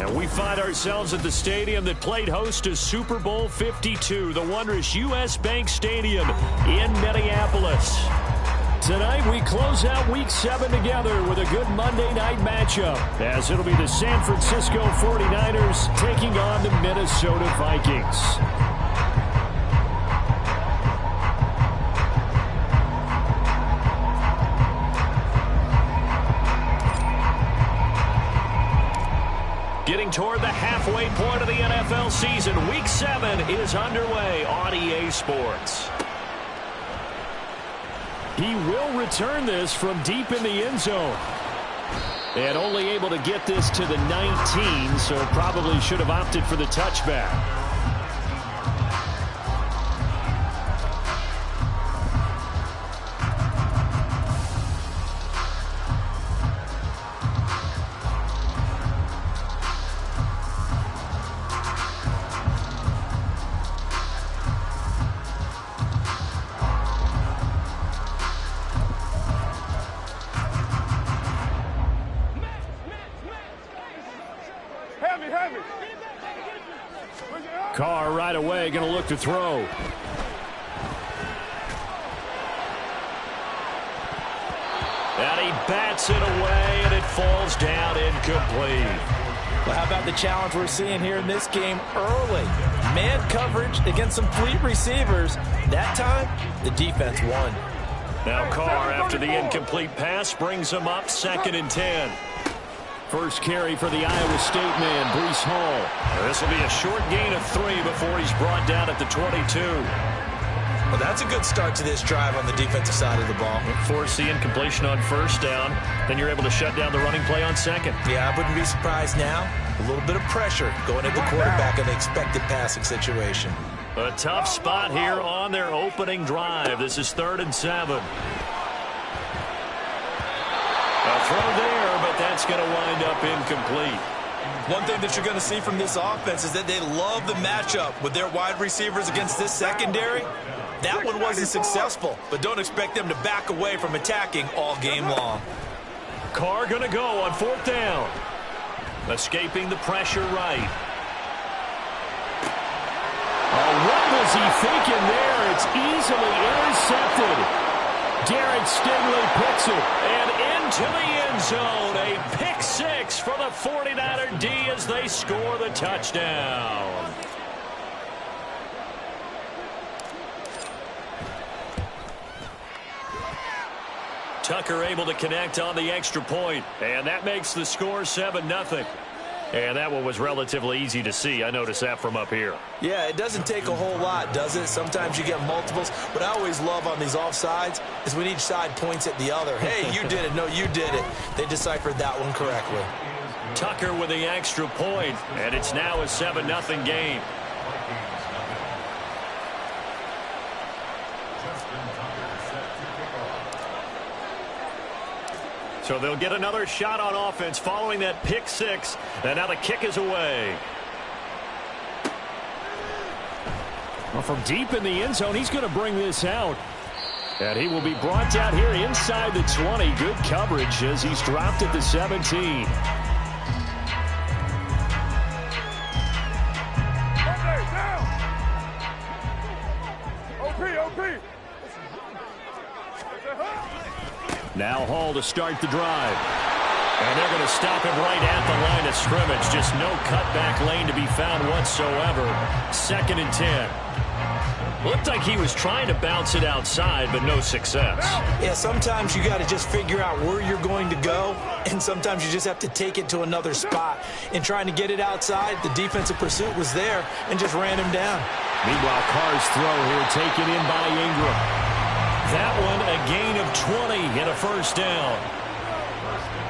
And we find ourselves at the stadium that played host to Super Bowl 52, the wondrous U.S. Bank Stadium in Minneapolis. Tonight, we close out Week 7 together with a good Monday night matchup, as it'll be the San Francisco 49ers taking on the Minnesota Vikings. Getting toward the halfway point of the NFL season, Week 7 is underway on EA Sports. He will return this from deep in the end zone. And only able to get this to the 19, so probably should have opted for the touchback. Carr right away going to look to throw. And he bats it away, and it falls down incomplete. Well, how about the challenge we're seeing here in this game early? Man coverage against some fleet receivers. That time, the defense won. Now Carr, after the incomplete pass, brings him up 2nd and 10. First carry for the Iowa State man, Breece Hall. This will be a short gain of 3 before he's brought down at the 22. Well, that's a good start to this drive on the defensive side of the ball. Force the incompletion on 1st down. Then you're able to shut down the running play on 2nd. Yeah, I wouldn't be surprised now. A little bit of pressure going at the quarterback in the expected passing situation. A tough spot here on their opening drive. This is 3rd and 7. A throw there, but that's going to wind up incomplete. One thing that you're going to see from this offense is that they love the matchup with their wide receivers against this secondary. That one wasn't successful, but don't expect them to back away from attacking all game long. Carr going to go on 4th down. Escaping the pressure right. Oh, what was he thinking there? It's easily intercepted. Derek Stingley picks it, and into the end zone. A pick 6 for the 49er D as they score the touchdown. Tucker able to connect on the extra point, and that makes the score 7-0. And that one was relatively easy to see. I noticed that from up here. Yeah, it doesn't take a whole lot, does it? Sometimes you get multiples. What I always love on these offsides is when each side points at the other. Hey, you did it. No, you did it. They deciphered that one correctly. Tucker with the extra point, and it's now a 7-0 game. So they'll get another shot on offense following that pick 6. And now the kick is away. Well, from deep in the end zone, he's going to bring this out. And he will be brought down here inside the 20. Good coverage as he's dropped at the 17. Now Hall to start the drive. And they're going to stop him right at the line of scrimmage. Just no cutback lane to be found whatsoever. 2nd and 10. Looked like he was trying to bounce it outside, but no success. Yeah, sometimes you got to just figure out where you're going to go, and sometimes you just have to take it to another spot. In trying to get it outside, the defensive pursuit was there and just ran him down. Meanwhile, Carr's throw here taken in by Ingram. That one a gain of 20 and a 1st down.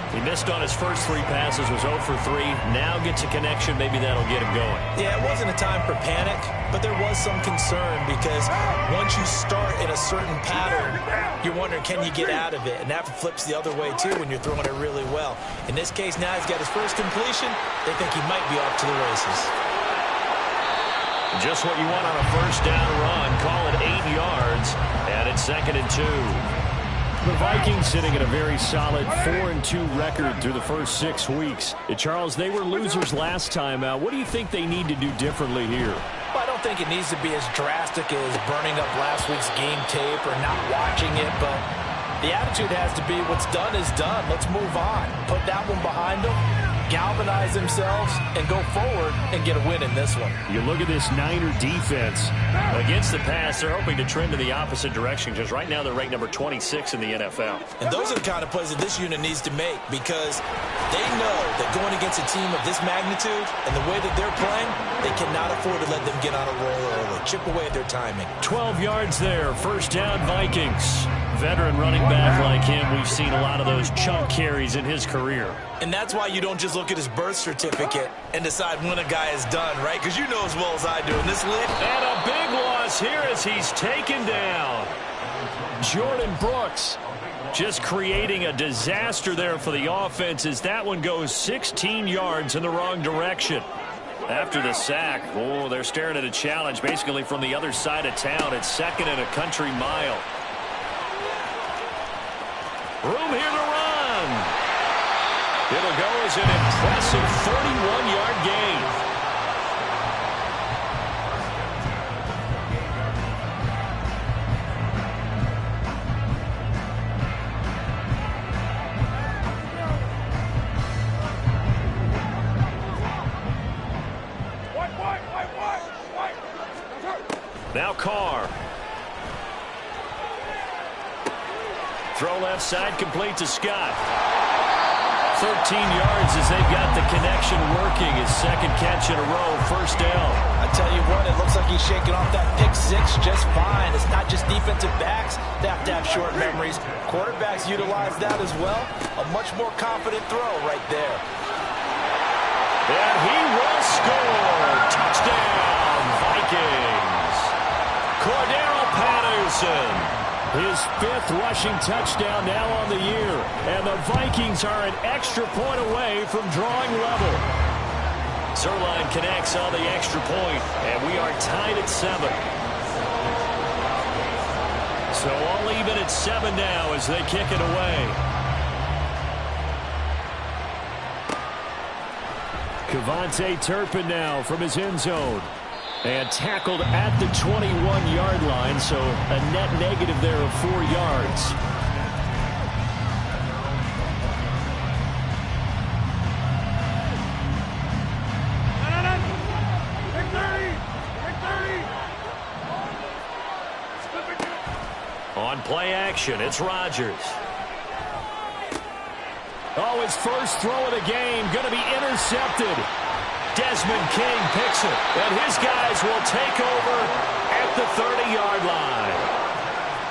He missed on his first 3 passes, was 0 for 3. Now gets a connection. Maybe that'll get him going. Yeah, it wasn't a time for panic, but there was some concern because once you start in a certain pattern, you're wondering, can you get out of it? And that flips the other way, too, when you're throwing it really well. In this case, now he's got his first completion. They think he might be off to the races. Just what you want on a 1st down run. Call it 8 yards, and it's 2nd and 2. The Vikings sitting at a very solid 4-2 record through the first 6 weeks. Charles, they were losers last time out. What do you think they need to do differently here? Well, I don't think it needs to be as drastic as burning up last week's game tape or not watching it, but the attitude has to be what's done is done. Let's move on. Put that one behind them, galvanize themselves, and go forward and get a win in this one. You look at this Niner defense. Against the pass, they're hoping to trend in the opposite direction because right now they're ranked number 26 in the NFL. And those are the kind of plays that this unit needs to make because they know that going against a team of this magnitude and the way that they're playing, they cannot afford to let them get on a roll early. Chip away at their timing. 12 yards there. First down, Vikings. Veteran running back like him, we've seen a lot of those chunk carries in his career. And that's why you don't just look at his birth certificate and decide when a guy is done, right? Because you know as well as I do in this league. And a big loss here as he's taken down. Jordan Brooks just creating a disaster there for the offense as that one goes 16 yards in the wrong direction. After the sack, oh, they're staring at a challenge basically from the other side of town. It's second and a country mile. Room here to run. It'll go as an impressive 31-yard gain. Now Carr. Throw left side, complete to Scott. 13 yards as they've got the connection working. His second catch in a row, first down. I tell you what, it looks like he's shaking off that pick six just fine. It's not just defensive backs that have to have short memories. Quarterbacks utilize that as well. A much more confident throw right there. And he will score. Touchdown, Vikings. Cordero Patterson. His 5th rushing touchdown now on the year. And the Vikings are an extra point away from drawing level. Zuerlein connects on the extra point, and we are tied at 7. So all even at 7 now as they kick it away. KaVontae Turpin now from his end zone. And tackled at the 21-yard line, so a net negative there of 4 yards. On play action, it's Rodgers. Oh, his first throw of the game, going to be intercepted. Desmond King picks it, and his guys will take over at the 30-yard line.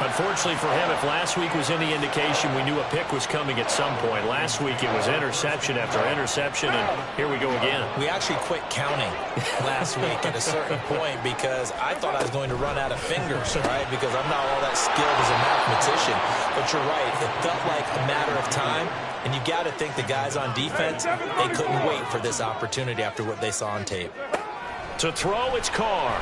Unfortunately for him, if last week was any indication, we knew a pick was coming at some point. Last week it was interception after interception, and here we go again. We actually quit counting last week at a certain point because I thought I was going to run out of fingers, right? Because I'm not all that skilled as a mathematician. But you're right, it felt like a matter of time. And you got to think the guys on defense, they couldn't wait for this opportunity after what they saw on tape. To throw, it's Carr.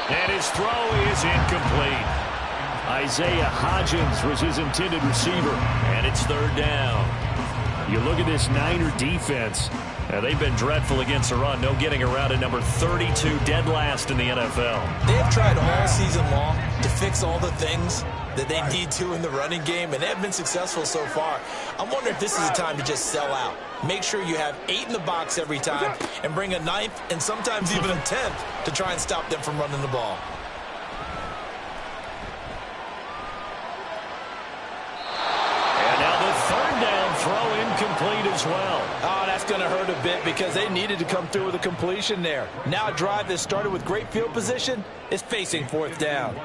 And his throw is incomplete. Isaiah Hodgins was his intended receiver, and it's 3rd down. You look at this Niner defense. They've been dreadful against the run. No getting around at number 32, dead last in the NFL. They have tried all season long to fix all the things that they need to in the running game, and they have been successful so far. I'm wondering if this is a time to just sell out. Make sure you have 8 in the box every time and bring a 9th and sometimes even a 10th to try and stop them from running the ball. And now the 3rd down throw incomplete as well. Oh, that's going to hurt a bit because they needed to come through with a completion there. Now a drive that started with great field position is facing 4th down.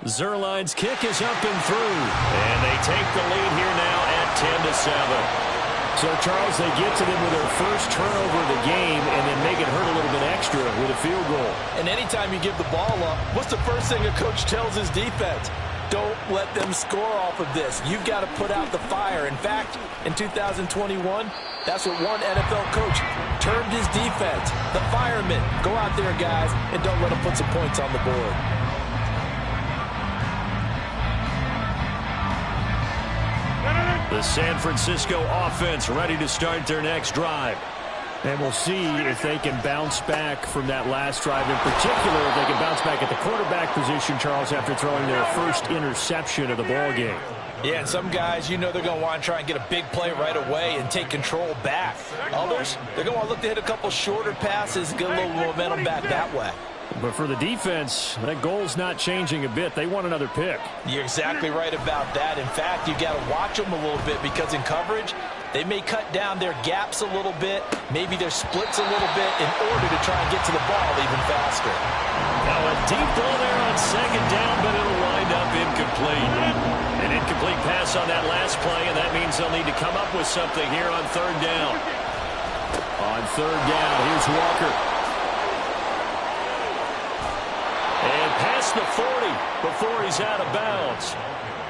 Zuerlein's kick is up and through. And they take the lead here now at 10-7. So, Charles, they get to them with their first turnover of the game and then make it hurt a little bit extra with a field goal. And anytime you give the ball up, what's the first thing a coach tells his defense? Don't let them score off of this. You've got to put out the fire. In fact, in 2021, that's what one NFL coach termed his defense. The firemen. Go out there, guys, and don't let them put some points on the board. The San Francisco offense ready to start their next drive. And we'll see if they can bounce back from that last drive. In particular, if they can bounce back at the quarterback position, Charles, after throwing their first interception of the ball game. Yeah, and some guys, you know they're going to want to try and get a big play right away and take control back. Others, they're going to want to look to hit a couple shorter passes, get a little momentum back that way. But for the defense, that goal's not changing a bit. They want another pick. You're exactly right about that. In fact, you've got to watch them a little bit because in coverage, they may cut down their gaps a little bit, maybe their splits a little bit in order to try and get to the ball even faster. Now a deep ball there on second down, but it'll wind up incomplete. An incomplete pass on that last play, and that means they'll need to come up with something here on third down. On third down, here's Walker. And past the 40 before he's out of bounds.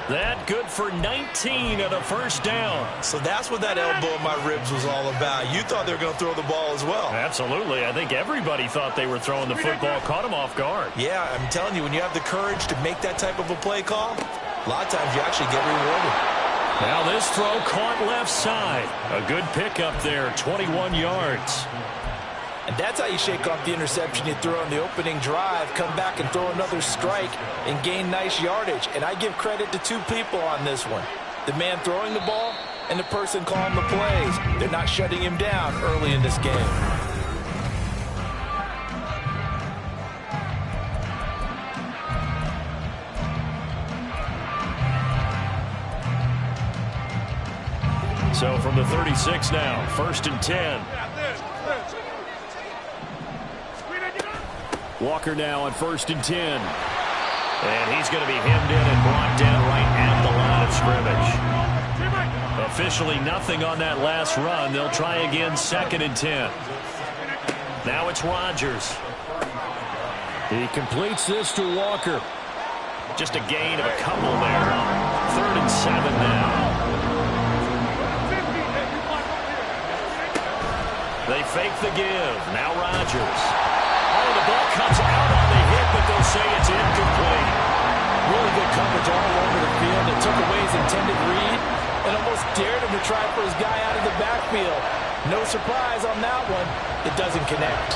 That good for 19 at a first down. So that's what that elbow in my ribs was all about. You thought they were going to throw the ball as well. Absolutely. I think everybody thought they were throwing the football, caught him off guard. Yeah, I'm telling you, when you have the courage to make that type of a play call, a lot of times you actually get rewarded. Now this throw caught left side. A good pickup there, 21 yards. And that's how you shake off the interception you throw on the opening drive, come back and throw another strike and gain nice yardage. And I give credit to two people on this one. The man throwing the ball and the person calling the plays. They're not shutting him down early in this game. So from the 36 now, 1st and 10. Walker now on 1st and 10. And he's going to be hemmed in and brought down right at the line of scrimmage. Officially nothing on that last run. They'll try again 2nd and 10. Now it's Rodgers. He completes this to Walker. Just a gain of a couple there. 3rd and 7 now. They fake the give. Now Rodgers. Oh, the ball comes out on the hit, but they'll say it's incomplete. Really good coverage all over the field. It took away his intended read and almost dared him to try for his guy out of the backfield. No surprise on that one. It doesn't connect.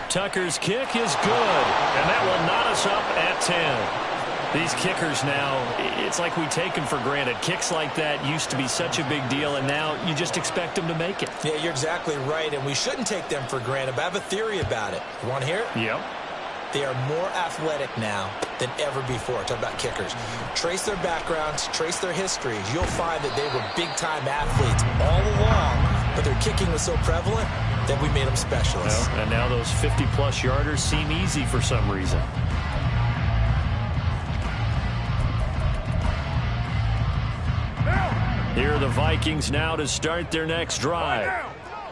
Tucker's kick is good, and that will knot us up at 10. These kickers now, it's like we take them for granted. Kicks like that used to be such a big deal, and now you just expect them to make it. Yeah, you're exactly right, and we shouldn't take them for granted, but I have a theory about it. You want to hear it? Yep. They are more athletic now than ever before. Talk about kickers. Trace their backgrounds, trace their histories. You'll find that they were big-time athletes all along, but their kicking was so prevalent that we made them specialists. Well, and now those 50-plus yarders seem easy for some reason. Here are the Vikings now to start their next drive.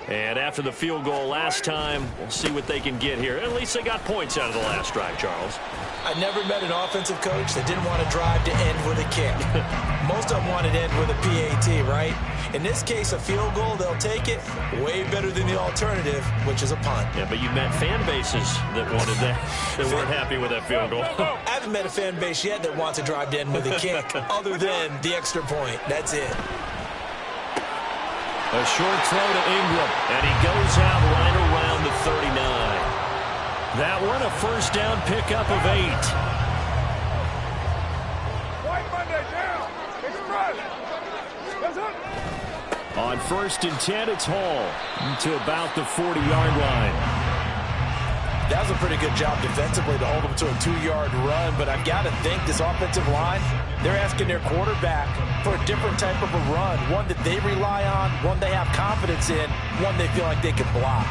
And after the field goal last time, we'll see what they can get here. At least they got points out of the last drive, Charles. I never met an offensive coach that didn't want to drive to end with a kick. Most of them wanted to end with a PAT, right? In this case, a field goal, they'll take it. Way better than the alternative, which is a punt. Yeah, but you met fan bases that wanted that, that weren't happy with that field goal. I haven't met a fan base yet that wants to drive to end with a kick, other than the extra point. That's it. A short throw to Ingram, and he goes out right around the 39. That one, a first down pickup of 8. On 1st and 10, it's Hall to about the 40-yard line. That was a pretty good job defensively to hold them to a 2-yard run, but I've got to think this offensive line, they're asking their quarterback for a different type of a run, one that they rely on, one they have confidence in, one they feel like they can block.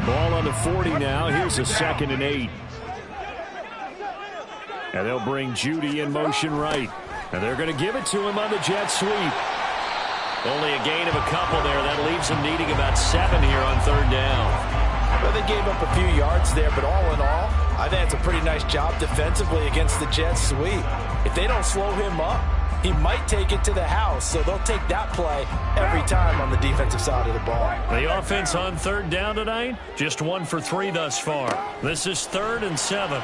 Ball on the 40 now. Here's a 2nd and 8. And they'll bring Judy in motion right. And they're going to give it to him on the jet sweep. Only a gain of a couple there. That leaves him needing about 7 here on 3rd down. Well, they gave up a few yards there, but all in all, I think it's a pretty nice job defensively against the jet sweep. If they don't slow him up, he might take it to the house, so they'll take that play every time on the defensive side of the ball. The offense on 3rd down tonight, just 1 for 3 thus far. This is 3rd and 7.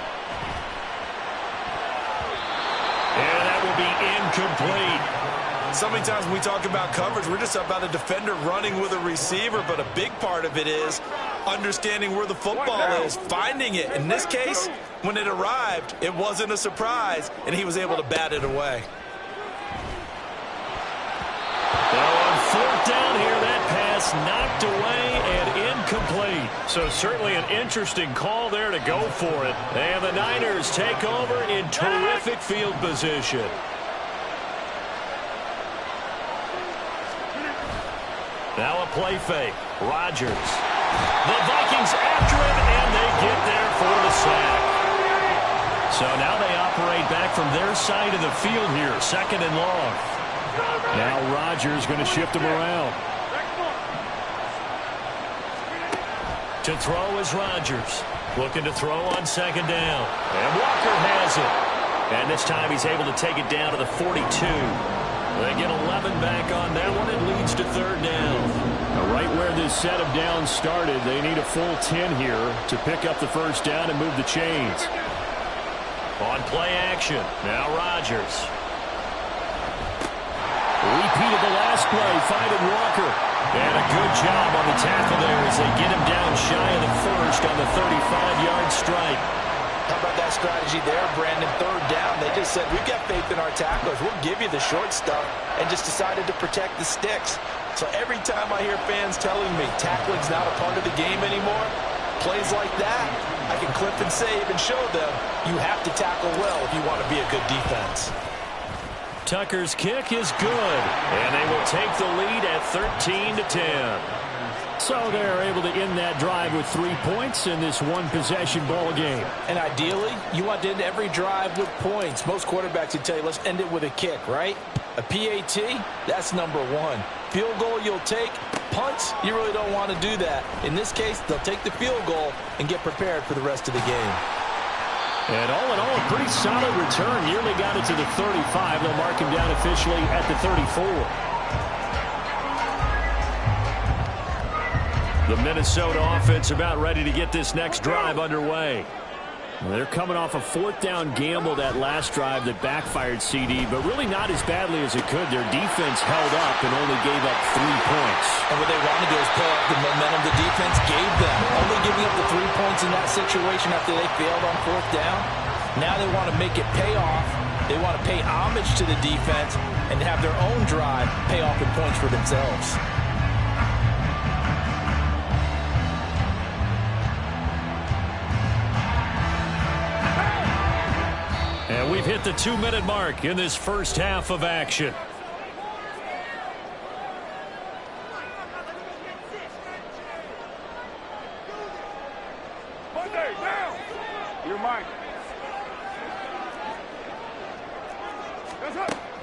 And that will be incomplete. So many times when we talk about coverage, we're just about a defender running with a receiver, but a big part of it is understanding where the football is, finding it. In this case, when it arrived, it wasn't a surprise, and he was able to bat it away. Now on 4th down here, that pass knocked away and incomplete. So certainly an interesting call there to go for it. And the Niners take over in terrific field position. Now a play fake. Rodgers. The Vikings after him, and they get there for the sack. So now they operate back from their side of the field here, 2nd and long. Now Rodgers going to shift him around. To throw is Rodgers. Looking to throw on 2nd down. And Walker has it. And this time he's able to take it down to the 42. They get 11 back on that one. It leads to 3rd down. Now right where this set of downs started, they need a full 10 here to pick up the 1st down and move the chains. On play action, now Rodgers. Repeat of the last play, finding Walker. And a good job on the tackle there as they get him down shy of the 1st on the 35-yard strike. How about that strategy there, Brandon? 3rd down, they just said, we've got faith in our tacklers. We'll give you the short stuff, and just decided to protect the sticks. So every time I hear fans telling me tackling's not a part of the game anymore, plays like that, I can clip and save and show them you have to tackle well if you want to be a good defense. Tucker's kick is good, and they will take the lead at 13-10. So they're able to end that drive with 3 points in this one-possession ball game. And ideally, you want to end every drive with points. Most quarterbacks would tell you, let's end it with a kick, right? A PAT, that's number 1. Field goal you'll take. Punts, you really don't want to do that. In this case, they'll take the field goal and get prepared for the rest of the game. And all in all, a pretty solid return. Nearly got it to the 35. They'll mark him down officially at the 34. The Minnesota offense about ready to get this next drive underway. They're coming off a 4th down gamble that last drive that backfired CD, but really not as badly as it could. Their defense held up and only gave up 3 points. And what they wanted to do is play off the momentum the defense gave them. Only giving up the 3 points in that situation after they failed on 4th down. Now they want to make it pay off. They want to pay homage to the defense and have their own drive pay off in points for themselves. And we've hit the 2-minute mark in this first half of action. Monday, down. You're mine.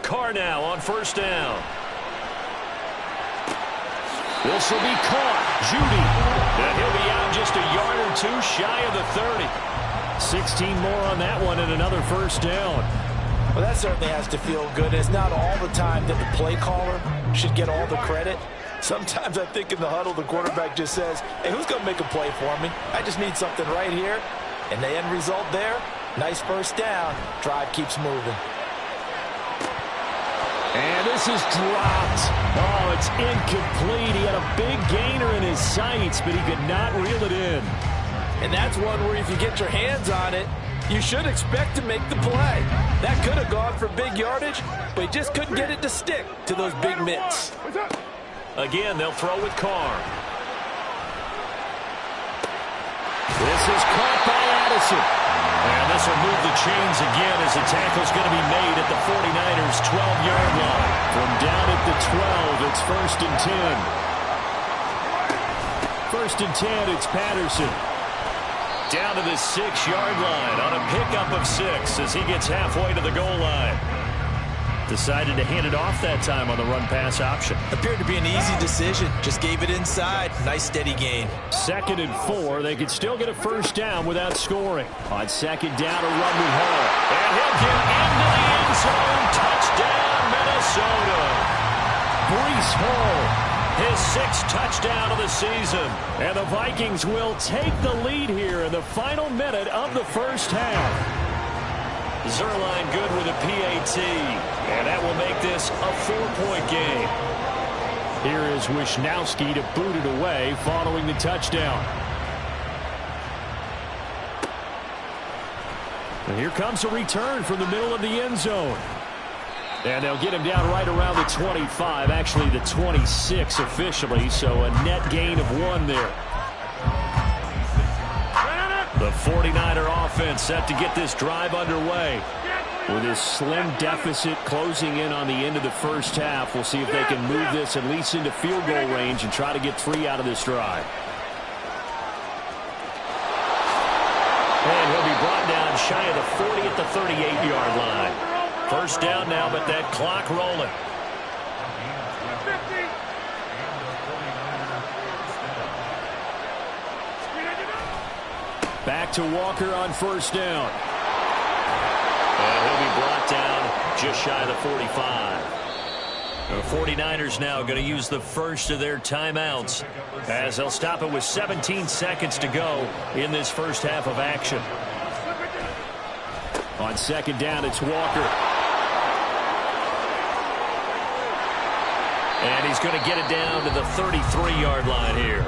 Carr now on 1st down. This will be caught. Judy. And he'll be out just a yard or 2 shy of the 30. 16 more on that one and another 1st down. Well, that certainly has to feel good. It's not all the time that the play caller should get all the credit. Sometimes I think in the huddle, the quarterback just says, hey, who's going to make a play for me? I just need something right here. And the end result there, nice 1st down. Drive keeps moving. And this is dropped. Oh, it's incomplete. He had a big gainer in his sights, but he could not reel it in. And that's one where if you get your hands on it, you should expect to make the play. That could have gone for big yardage, but he just couldn't get it to stick to those big mitts. Again, they'll throw with Carr. This is caught by Addison. And this will move the chains again as the tackle's going to be made at the 49ers' 12-yard line. From down at the 12, it's 1st and 10. 1st and 10, it's Patterson. Down to the 6-yard line on a pickup of 6 as he gets halfway to the goal line. Decided to hand it off that time on the run-pass option. Appeared to be an easy decision. Just gave it inside. Nice steady gain. 2nd and 4. They could still get a first down without scoring. On 2nd down, a run with Hall. And he'll get into the end zone. Touchdown, Minnesota. Breece Hall, his 6th touchdown of the season. And the Vikings will take the lead here in the final minute of the first half. Zuerlein good with a PAT, and that will make this a 4-point game. Here is Wishnowsky to boot it away following the touchdown. And here comes a return from the middle of the end zone. And they'll get him down right around the 25, actually the 26 officially, so a net gain of 1 there. The 49er offense set to get this drive underway. With this slim deficit closing in on the end of the first half, we'll see if they can move this at least into field goal range and try to get 3 out of this drive. And he'll be brought down shy of the 40 at the 38-yard line. First down now, but that clock rolling. Back to Walker on first down. And he'll be brought down just shy of the 45. The 49ers now going to use the first of their timeouts as they'll stop it with 17 seconds to go in this first half of action. On 2nd down, it's Walker. And he's going to get it down to the 33-yard line here.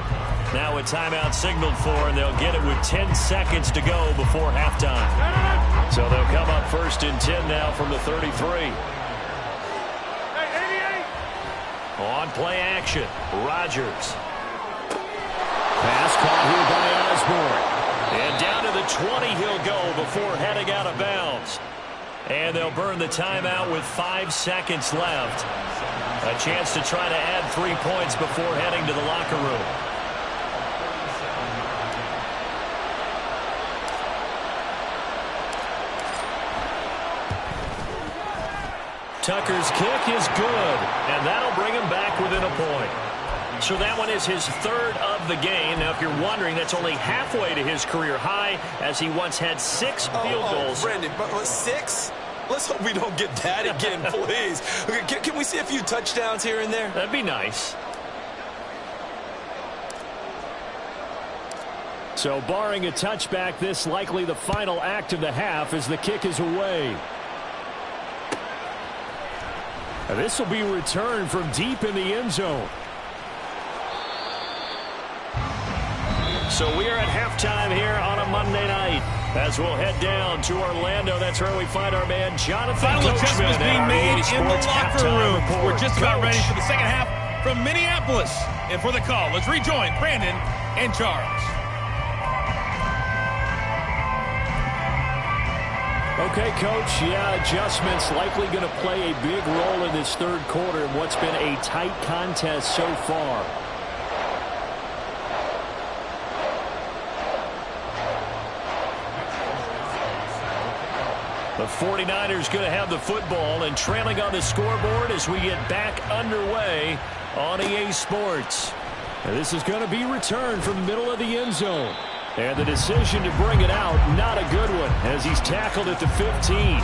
Now a timeout signaled for, and they'll get it with 10 seconds to go before halftime. So they'll come up 1st and 10 now from the 33. On play action, Rodgers. Pass caught here by Osborne. And down to the 20 he'll go before heading out of bounds. And they'll burn the timeout with 5 seconds left. A chance to try to add 3 points before heading to the locker room. Tucker's kick is good, and that'll bring him back within a point. So that one is his 3rd of the game. Now, if you're wondering, that's only halfway to his career high, as he once had 6 field goals. Brandon, but 6? Let's hope we don't get that again, please. Okay, can we see a few touchdowns here and there? That'd be nice. So barring a touchback, this likely the final act of the half as the kick is away. And this will be returned from deep in the end zone. So we are at halftime here on a Monday night. As we'll head down to Orlando, that's where we find our man Jonathan Final Coachman. adjustments being made in the locker room. We're just about ready for the second half from Minneapolis. And for the call, let's rejoin Brandon and Charles. Okay, Coach, adjustments likely going to play a big role in this 3rd quarter in what's been a tight contest so far. The 49ers going to have the football and trailing on the scoreboard as we get back underway on EA Sports. And this is going to be returned from the middle of the end zone. And the decision to bring it out, not a good one, as he's tackled at the 15.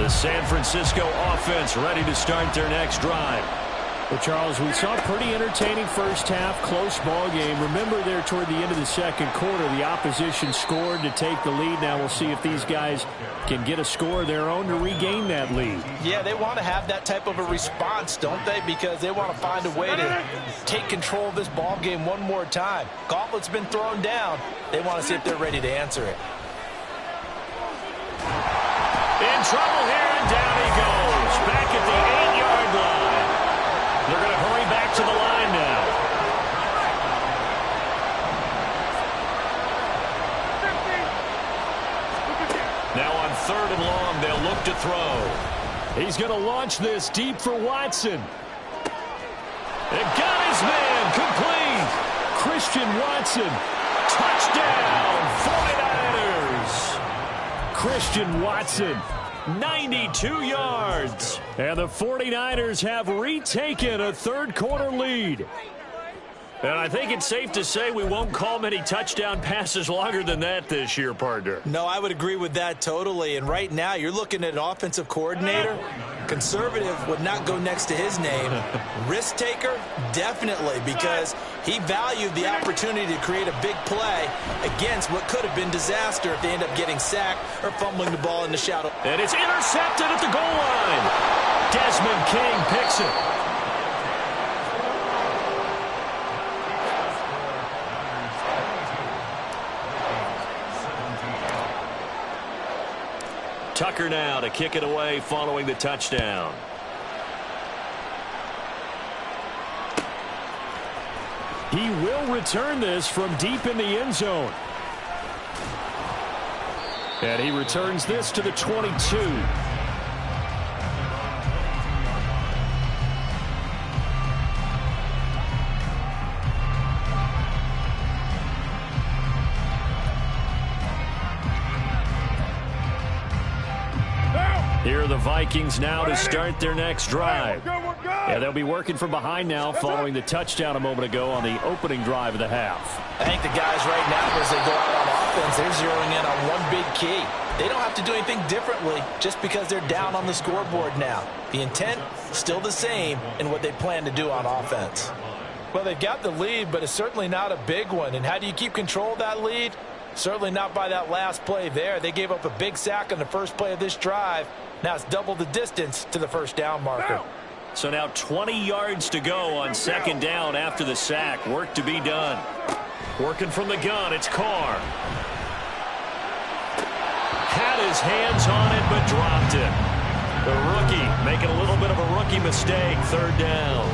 The San Francisco offense ready to start their next drive. Well, Charles, we saw a pretty entertaining first half, close ball game. Remember there toward the end of the 2nd quarter, the opposition scored to take the lead. Now we'll see if these guys can get a score of their own to regain that lead. Yeah, they want to have that type of a response, don't they? Because they want to find a way to take control of this ball game one more time. Gauntlet's been thrown down. They want to see if they're ready to answer it. In trouble here, and down he goes. Back at the 8-yard line. They're going to hurry back to the line now. Now on 3rd and long, they'll look to throw. He's going to launch this deep for Watson. It got his man complete. Christian Watson. Touchdown, 49ers. Christian Watson, 92 yards. And the 49ers have retaken a third-quarter lead. And I think it's safe to say we won't call many touchdown passes longer than that this year, partner. No, I would agree with that totally. And right now, you're looking at an offensive coordinator. Conservative would not go next to his name. Risk taker, definitely, because he valued the opportunity to create a big play against what could have been disaster if they end up getting sacked or fumbling the ball in the shadow. And it's intercepted at the goal line. Desmond King picks it. Tucker now to kick it away following the touchdown. He will return this from deep in the end zone. And he returns this to the 22. Here are the Vikings now to start their next drive. Yeah, they'll be working from behind now following the touchdown a moment ago on the opening drive of the half. I think the guys right now, as they go out on offense, they're zeroing in on one big key. They don't have to do anything differently just because they're down on the scoreboard now. The intent, still the same in what they plan to do on offense. Well, they've got the lead, but it's certainly not a big one. And how do you keep control of that lead? Certainly not by that last play there. They gave up a big sack on the first play of this drive. Now it's double the distance to the first down marker. So now 20 yards to go on second down after the sack. Work to be done. Working from the gun, it's Carr. Had his hands on it, but dropped it. The rookie making a little bit of a rookie mistake, third down.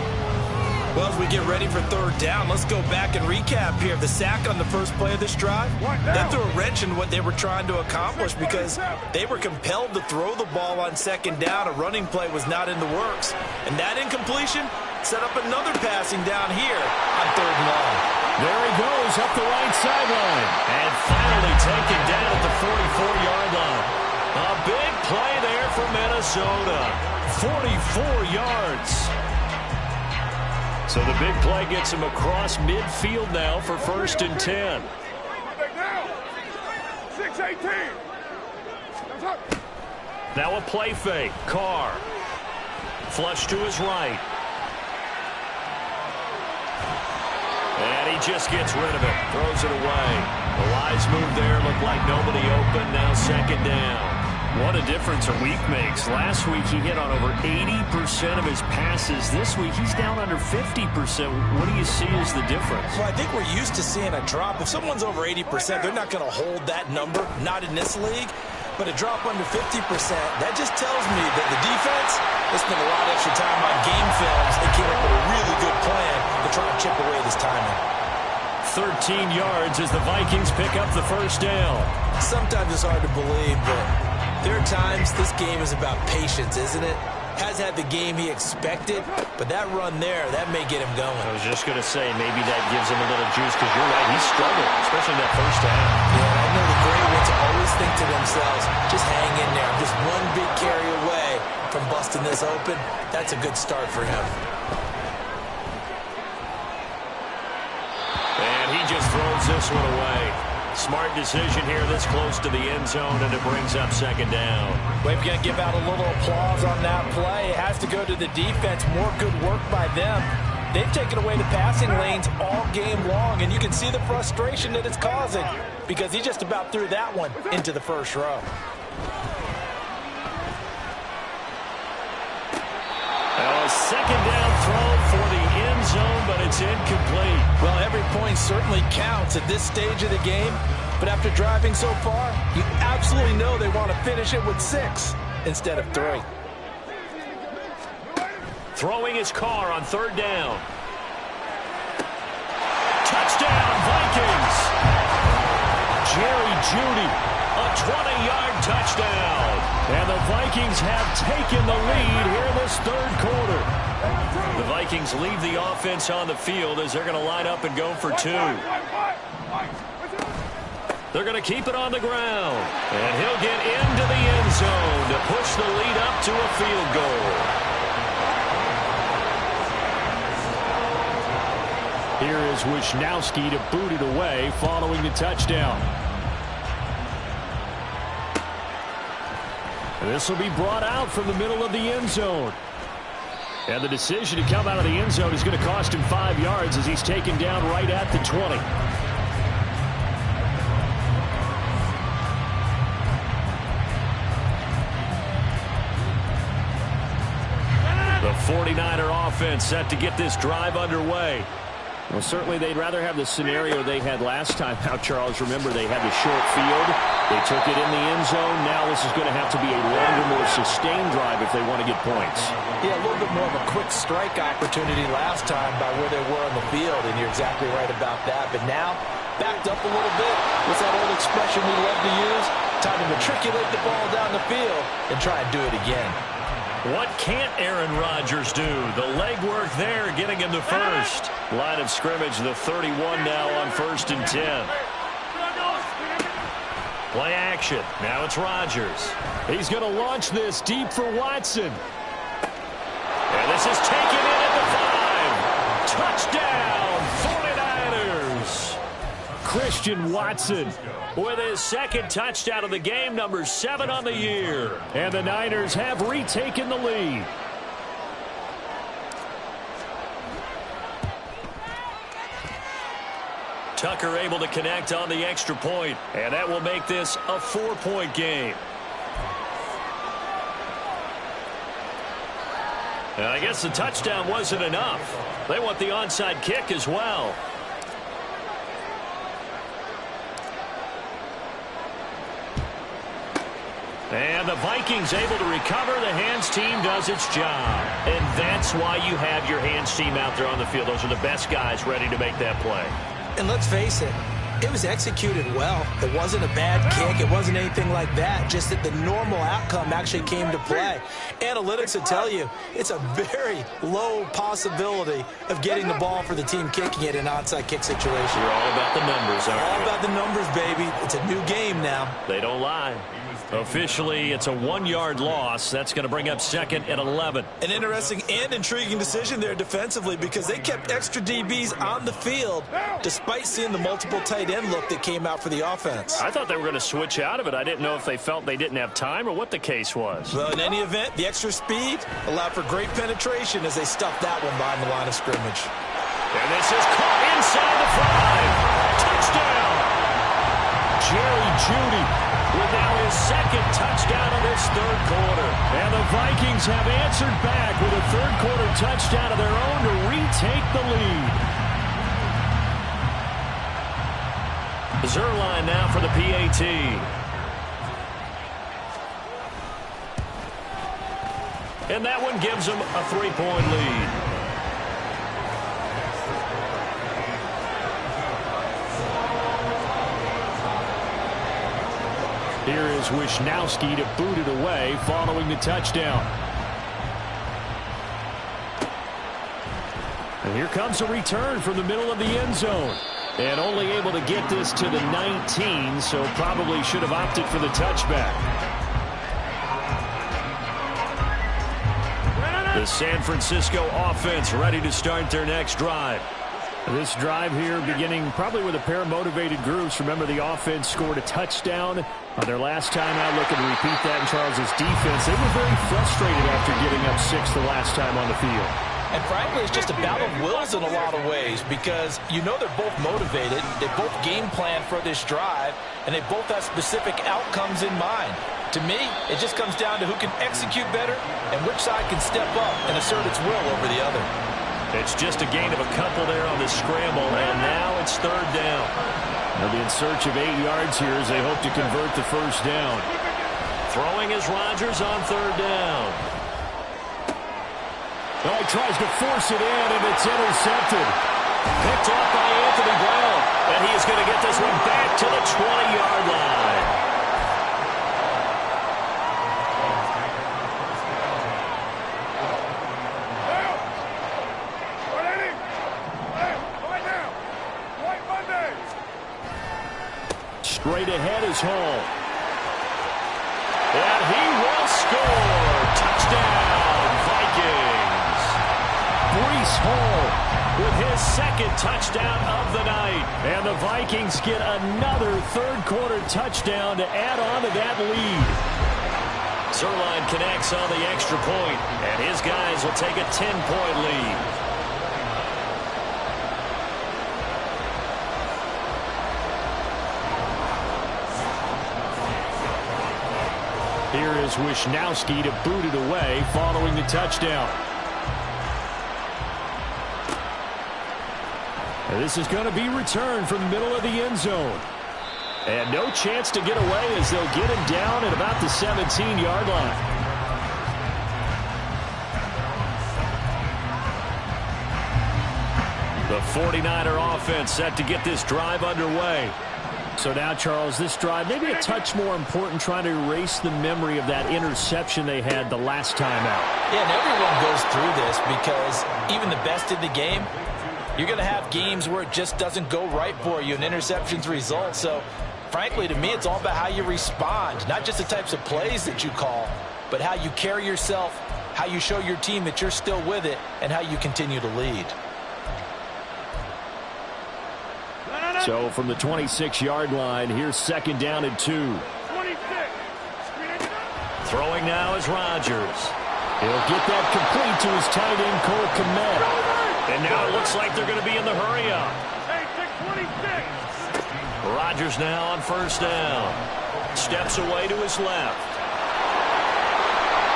Well, as we get ready for third down, let's go back and recap here. The sack on the first play of this drive, that threw a wrench in what they were trying to accomplish because they were compelled to throw the ball on second down. A running play was not in the works. And that incompletion set up another passing down here on third and long. There he goes up the right sideline. And finally taken down at the 44-yard line. A big play there for Minnesota. 44 yards. So the big play gets him across midfield now for first and 10. 6-18. Now a play fake. Carr. Flush to his right. And he just gets rid of it. Throws it away. The wise move there. Looked like nobody open. Now second down. What a difference a week makes. Last week he hit on over 80% of his passes. This week he's down under 50%. What do you see as the difference? Well, I think we're used to seeing a drop. If someone's over 80%, they're not going to hold that number. Not in this league. But a drop under 50%, that just tells me that the defense, they spent a lot of extra time on game films. They came up with a really good plan to try and chip away this timing. 13 yards as the Vikings pick up the first down. Sometimes it's hard to believe, but there are times this game is about patience, isn't it? Has had the game he expected, but that run there, that may get him going. I was just going to say, maybe that gives him a little juice, because you're right, he struggled, especially in that first half. Yeah, and I know the great ones always think to themselves, just hang in there. I'm just one big carry away from busting this open. That's a good start for him. And he just throws this one away. Smart decision here this close to the end zone, and it brings up second down. We're going to give out a little applause on that play. It has to go to the defense. More good work by them. They've taken away the passing lanes all game long, and you can see the frustration that it's causing because he just about threw that one into the first row. A second down throw for the end zone, but it's incomplete. Well, every point certainly counts at this stage of the game, but after driving so far, you absolutely know they want to finish it with 6 instead of 3. Throwing his Carr on third down. Touchdown, Vikings! Jerry Jeudy A 20-yard touchdown. And the Vikings have taken the lead here in this third quarter. The Vikings leave the offense on the field as they're going to line up and go for two. They're going to keep it on the ground. And he'll get into the end zone to push the lead up to a field goal. Here is Wisnowski to boot it away following the touchdown. This will be brought out from the middle of the end zone. And the decision to come out of the end zone is going to cost him 5 yards as he's taken down right at the 20. The 49er offense set to get this drive underway. Well, certainly they'd rather have the scenario they had last time out, Charles. Remember, they had the short field. They took it in the end zone. Now this is going to have to be a longer, more sustained drive if they want to get points. Yeah, a little bit more of a quick strike opportunity last time by where they were on the field, and you're exactly right about that. But now, backed up a little bit. What's that old expression we love to use? Time to matriculate the ball down the field and try and do it again. What can't Aaron Rodgers do? The legwork there getting him the first. Line of scrimmage, the 31 now on 1st and 10. Play action. Now it's Rodgers. He's going to launch this deep for Watson. And this is taken in at the 5. Touchdown, 49ers. Christian Watson with his second touchdown of the game, number 7 on the year. And the Niners have retaken the lead. Tucker able to connect on the extra point, and that will make this a 4-point game. And I guess the touchdown wasn't enough. They want the onside kick as well. And the Vikings able to recover. The hands team does its job. And that's why you have your hands team out there on the field. Those are the best guys ready to make that play. And let's face it, it was executed well. It wasn't a bad kick. It wasn't anything like that. Just that the normal outcome actually came to play. Analytics will tell you it's a very low possibility of getting the ball for the team kicking it in an onside kick situation. You're all about the numbers, aren't you? All about the numbers, baby. It's a new game now. They don't lie. Officially, it's a 1-yard loss. That's going to bring up 2nd and 11. An interesting and intriguing decision there defensively because they kept extra DBs on the field despite seeing the multiple tight end look that came out for the offense. I thought they were going to switch out of it. I didn't know if they felt they didn't have time or what the case was. Well, in any event, the extra speed allowed for great penetration as they stuffed that one behind the line of scrimmage. And this is caught inside the 5. Touchdown! Jerry Jeudy with now his 2nd touchdown of this third quarter. And the Vikings have answered back with a third quarter touchdown of their own to retake the lead. Zuerlein now for the PAT. And that one gives them a 3-point lead. Here is Wisnowski to boot it away following the touchdown. And here comes a return from the middle of the end zone. And only able to get this to the 19, so probably should have opted for the touchback. The San Francisco offense ready to start their next drive. This drive here beginning probably with a pair of motivated groups. Remember, the offense scored a touchdown on their last time out, looking to repeat that in Charles's defense. They were very frustrated after giving up 6 the last time on the field. And frankly, it's just a battle of wills in a lot of ways because you know they're both motivated. They both game plan for this drive, and they both have specific outcomes in mind. To me, it just comes down to who can execute better and which side can step up and assert its will over the other. It's just a gain of a couple there on the scramble, and now it's 3rd down. They'll be in search of 8 yards here as they hope to convert the first down. Throwing is Rodgers on 3rd down. Oh, he tries to force it in, and it's intercepted. Picked off by Anthony Brown, and he is going to get this one back to the 20-yard line. Straight ahead is Hall. And he will score. Touchdown, Vikings. Breece Hall with his second touchdown of the night. And the Vikings get another third-quarter touchdown to add on to that lead. Zuerlein connects on the extra point, and his guys will take a 10-point lead. Here is Wishnowsky to boot it away following the touchdown. And this is going to be returned from the middle of the end zone. And no chance to get away as they'll get him down at about the 17-yard line. The 49er offense set to get this drive underway. So now, Charles, this drive maybe a touch more important, trying to erase the memory of that interception they had the last time out. Yeah, and everyone goes through this because even the best in the game, you're going to have games where it just doesn't go right for you and interceptions result. So, frankly, to me, it's all about how you respond, not just the types of plays that you call, but how you carry yourself, how you show your team that you're still with it, and how you continue to lead. So from the 26-yard line, here's second down and 2. 26. Throwing now is Rodgers. He'll get that complete to his tight end, Cole Kmet. And now it looks like they're going to be in the hurry-up. Hey, 626. Rodgers now on first down. Steps away to his left.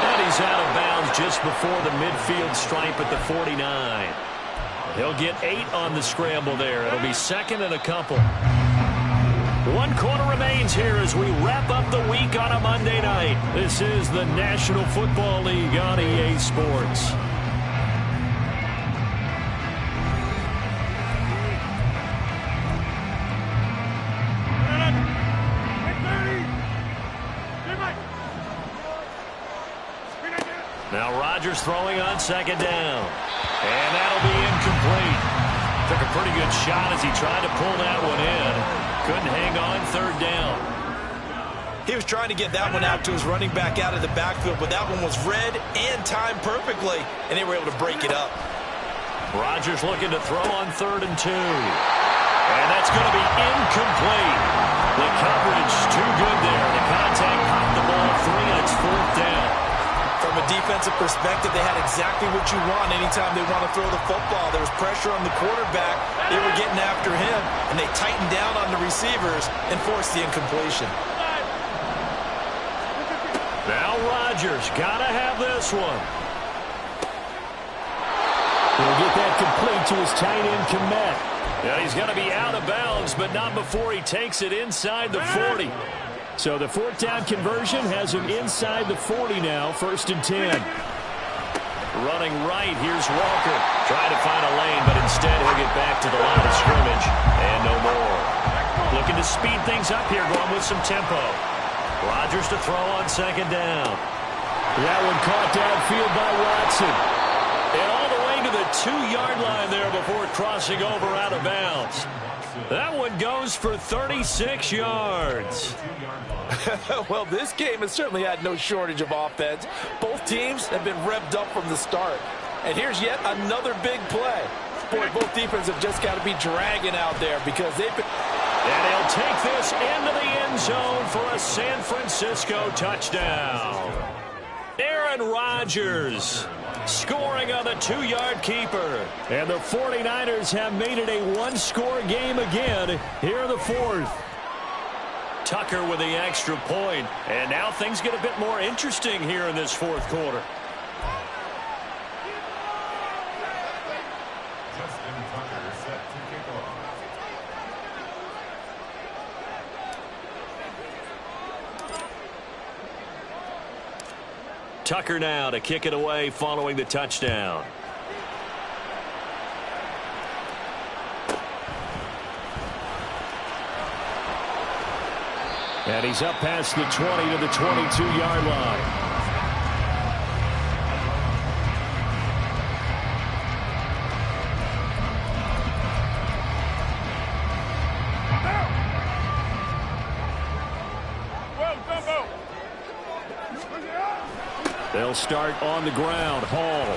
And he's out of bounds just before the midfield stripe at the 49. He'll get 8 on the scramble there. It'll be second and a couple. 1 quarter remains here as we wrap up the week on a Monday night. This is the National Football League on EA Sports. Now Rodgers throwing on second down. And that'll be incomplete. Took a pretty good shot as he tried to pull that one in. Couldn't hang on third down. He was trying to get that one out to his running back out of the backfield, but that one was read and timed perfectly, and they were able to break it up. Rodgers looking to throw on 3rd and 2. And that's going to be incomplete. The coverage too good there. The contact popped the ball free, and it's 4th down. From a defensive perspective, they had exactly what you want anytime they want to throw the football. There was pressure on the quarterback. They were getting after him, and they tightened down on the receivers and forced the incompletion. Now Rodgers got to have this one. He'll get that complete to his tight end, Kmet. Yeah, he's going to be out of bounds, but not before he takes it inside the 40. So the 4th down conversion has him inside the 40 now, 1st and 10. Running right, here's Walker. Trying to find a lane, but instead he'll get back to the line of scrimmage. And no more. Looking to speed things up here, going with some tempo. Rodgers to throw on second down. That one caught downfield by Watson. And all the way to the 2-yard line there before crossing over out of bounds. That one goes for 36 yards. Well, this game has certainly had no shortage of offense. Both teams have been revved up from the start. And here's yet another big play. Boy, both defenses have just got to be dragging out there because they've been... And he'll take this into the end zone for a San Francisco touchdown. Aaron Rodgers scoring on the 2-yard keeper. And the 49ers have made it a 1-score game again here in the 4th. Tucker with the extra point. And now things get a bit more interesting here in this 4th quarter. Tucker now to kick it away following the touchdown. And he's up past the 20 to the 22-yard line. They'll start on the ground. Hall.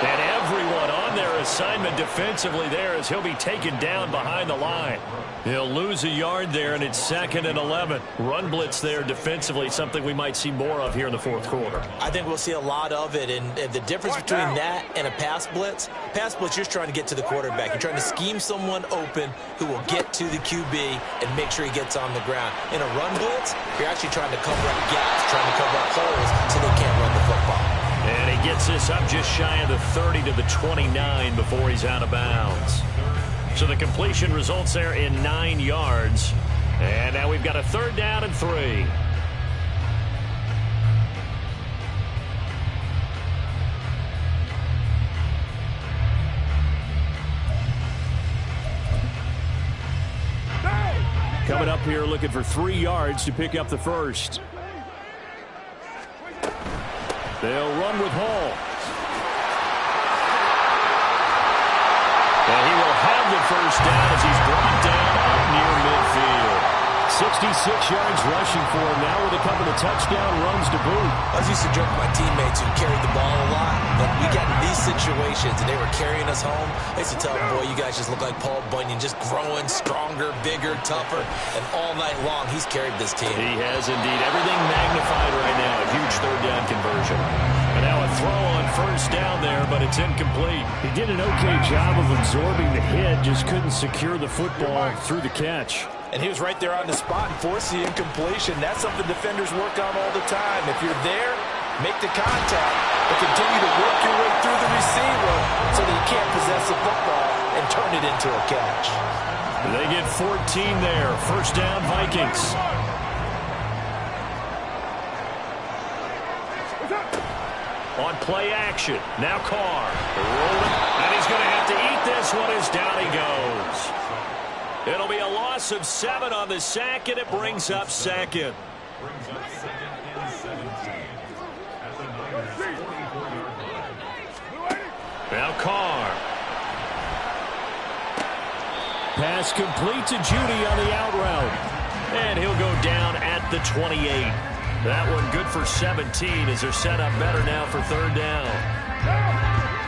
And everyone on their assignment defensively there as he'll be taken down behind the line. He'll lose a yard there, and it's 2nd and 11. Run blitz there defensively, something we might see more of here in the fourth quarter. I think we'll see a lot of it, and the difference between that and a pass blitz, you're just trying to get to the quarterback. You're trying to scheme someone open who will get to the QB and make sure he gets on the ground. In a run blitz, you're actually trying to cover up gaps, trying to cover up holes so they can't run the football. And he gets this up just shy of the 30 to the 29 before he's out of bounds. So the completion results there in 9 yards. And now we've got a 3rd down and 3. Coming up here looking for 3 yards to pick up the first. They'll run with Hall. And he will have the first down as he's brought down up near midfield. 66 yards rushing for him now with a couple of touchdown runs to boot. I was used to joke with my teammates who carried the ball a lot, but we got in these situations and they were carrying us home. I used to tell them, boy, you guys just look like Paul Bunyan, just growing stronger, bigger, tougher, and all night long he's carried this team. He has indeed. Everything magnified right now. A huge 3rd down conversion. And now a throw on 1st down there, but it's incomplete. He did an okay job of absorbing the hit, just couldn't secure the football through the catch. And he was right there on the spot and forced the incompletion. That's something defenders work on all the time. If you're there, make the contact, but continue to work your way through the receiver so that you can't possess the football and turn it into a catch. They get 14 there. 1st down, Vikings. On play action. Now Carr. Rolling. And he's going to have to eat this one as down he goes. It'll be a loss of 7 on the sack, and it brings up 2nd. Now Carr. Pass complete to Judy on the out route. And he'll go down at the 28. That one good for 17 as they're set up better now for 3rd down.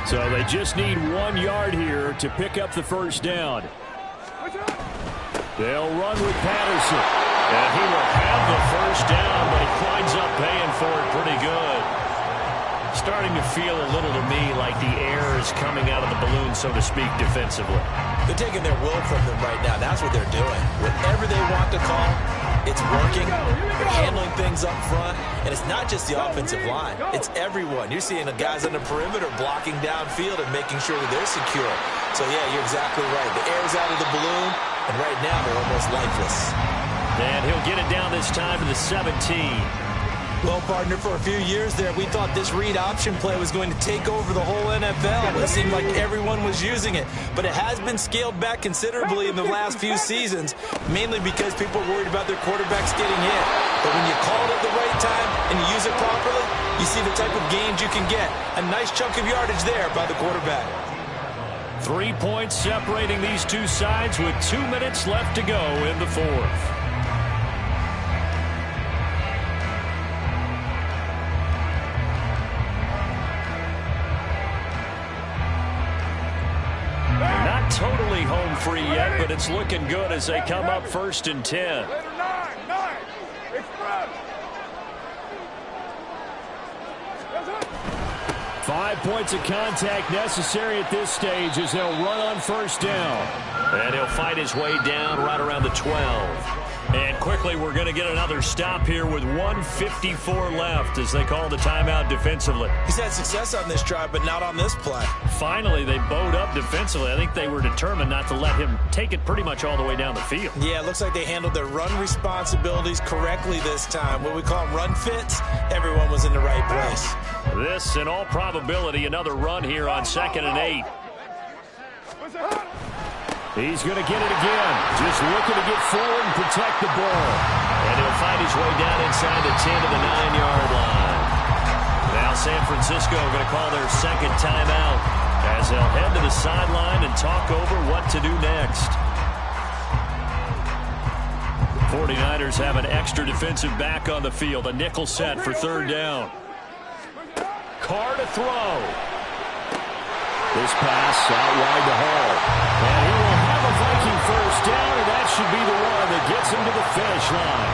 So they just need 1 yard here to pick up the 1st down. They'll run with Patterson. And he will have the 1st down, but he winds up paying for it pretty good. Starting to feel a little to me like the air is coming out of the balloon, so to speak, defensively. They're taking their will from them right now. That's what they're doing. Whatever they want to call, it's working. They're handling things up front. And it's not just the offensive line. It's everyone. You're seeing the guys on the perimeter blocking downfield and making sure that they're secure. So, yeah, you're exactly right. The air's out of the balloon, and right now they're almost lifeless. And he'll get it down this time to the 17. Well, partner, for a few years there, we thought this read option play was going to take over the whole NFL. It seemed like everyone was using it. But it has been scaled back considerably in the last few seasons, mainly because people are worried about their quarterbacks getting hit. But when you call it at the right time and you use it properly, you see the type of gains you can get. A nice chunk of yardage there by the quarterback. 3 points separating these two sides with 2 minutes left to go in the 4th. Not totally home free yet, but it's looking good as they come up 1st and 10. 5 points of contact necessary at this stage as they'll run on 1st down. And he'll fight his way down right around the 12. And quickly, we're going to get another stop here with 1:54 left as they call the timeout defensively. He's had success on this drive, but not on this play. Finally, they bowed up defensively. I think they were determined not to let him take it pretty much all the way down the field. Yeah, it looks like they handled their run responsibilities correctly this time. What we call run fits, everyone was in the right place. This, in all probability, another run here on 2nd and 8. He's going to get it again. Just looking to get forward and protect the ball. And he'll find his way down inside the 10 to the 9-yard line. Now San Francisco going to call their 2nd timeout as they'll head to the sideline and talk over what to do next. 49ers have an extra defensive back on the field. A nickel set for 3rd down. Carr to throw. This pass out wide to Hall. And he will have a Viking first down, and that should be the one that gets him to the finish line.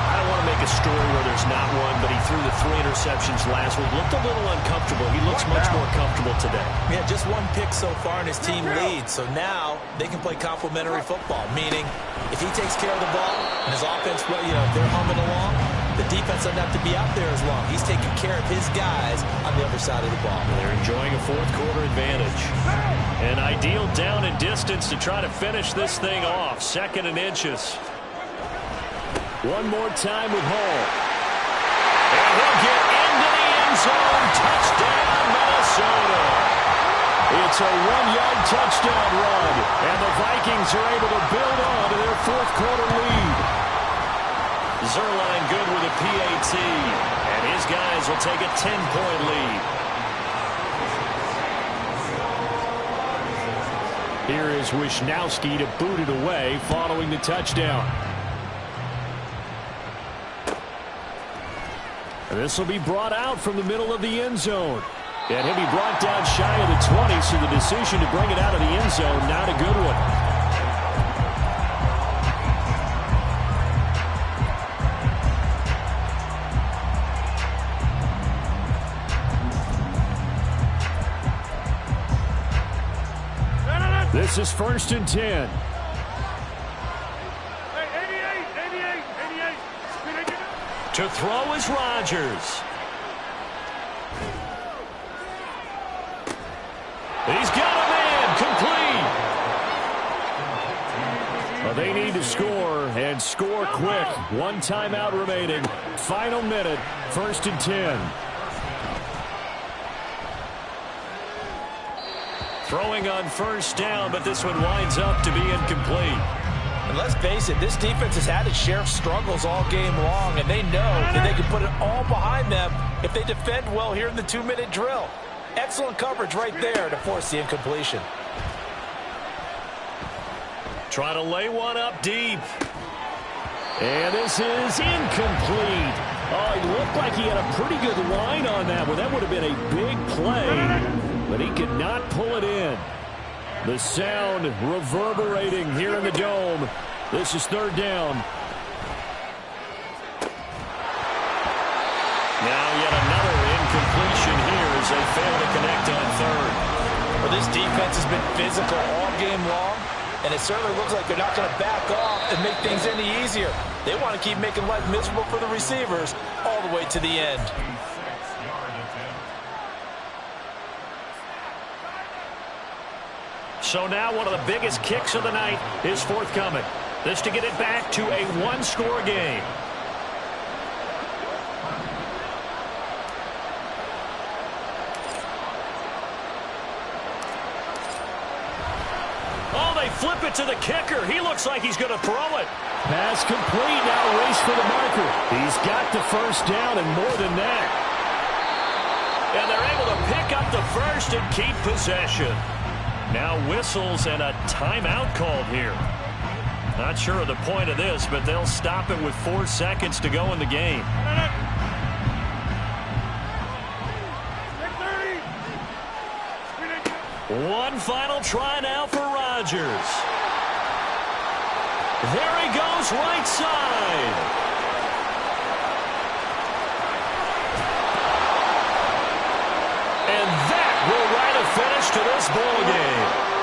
I don't want to make a story where there's not one, but he threw the 3 interceptions last week. Looked a little uncomfortable. He looks much more comfortable today. Yeah, just 1 pick so far, and his team leads. So now they can play complementary football, meaning if he takes care of the ball and his offense, if they're humming along, the defense doesn't have to be out there as long. He's taking care of his guys on the other side of the ball. They're enjoying a fourth-quarter advantage. An ideal down and distance to try to finish this thing off. 2nd and inches. One more time with Hall. And he'll get into the end zone. Touchdown, Minnesota. It's a 1-yard touchdown run. And the Vikings are able to build on to their fourth-quarter lead. Zuerlein good with a PAT. And his guys will take a 10-point lead. Here is Wisnowski to boot it away following the touchdown. And this will be brought out from the middle of the end zone. And he'll be brought down shy of the 20, so the decision to bring it out of the end zone, not a good one. This is 1st and 10. To throw is Rodgers. He's got a man complete. Well, they need to score and score quick. 1 timeout remaining. Final minute. 1st and 10. Throwing on 1st down, but this one winds up to be incomplete. And let's face it, this defense has had its share of struggles all game long, and they know that they can put it all behind them if they defend well here in the 2-minute drill. Excellent coverage right there to force the incompletion. Try to lay one up deep. And this is incomplete. Oh, he looked like he had a pretty good line on that one. That would have been a big play. But he could not pull it in. The sound reverberating here in the dome. This is 3rd down. Now yet another incompletion here as they fail to connect on 3rd. Well, this defense has been physical all game long, and it certainly looks like they're not going to back off and make things any easier. They want to keep making life miserable for the receivers all the way to the end. So now one of the biggest kicks of the night is forthcoming. This to get it back to a 1-score game. Oh, they flip it to the kicker. He looks like he's going to throw it. Pass complete. Now race for the marker. He's got the 1st down and more than that. And they're able to pick up the 1st and keep possession. Now whistles and a timeout called here. Not sure of the point of this, but they'll stop it with 4 seconds to go in the game. One final try now for Rodgers. There he goes right side. And that will write a finish to this ball game.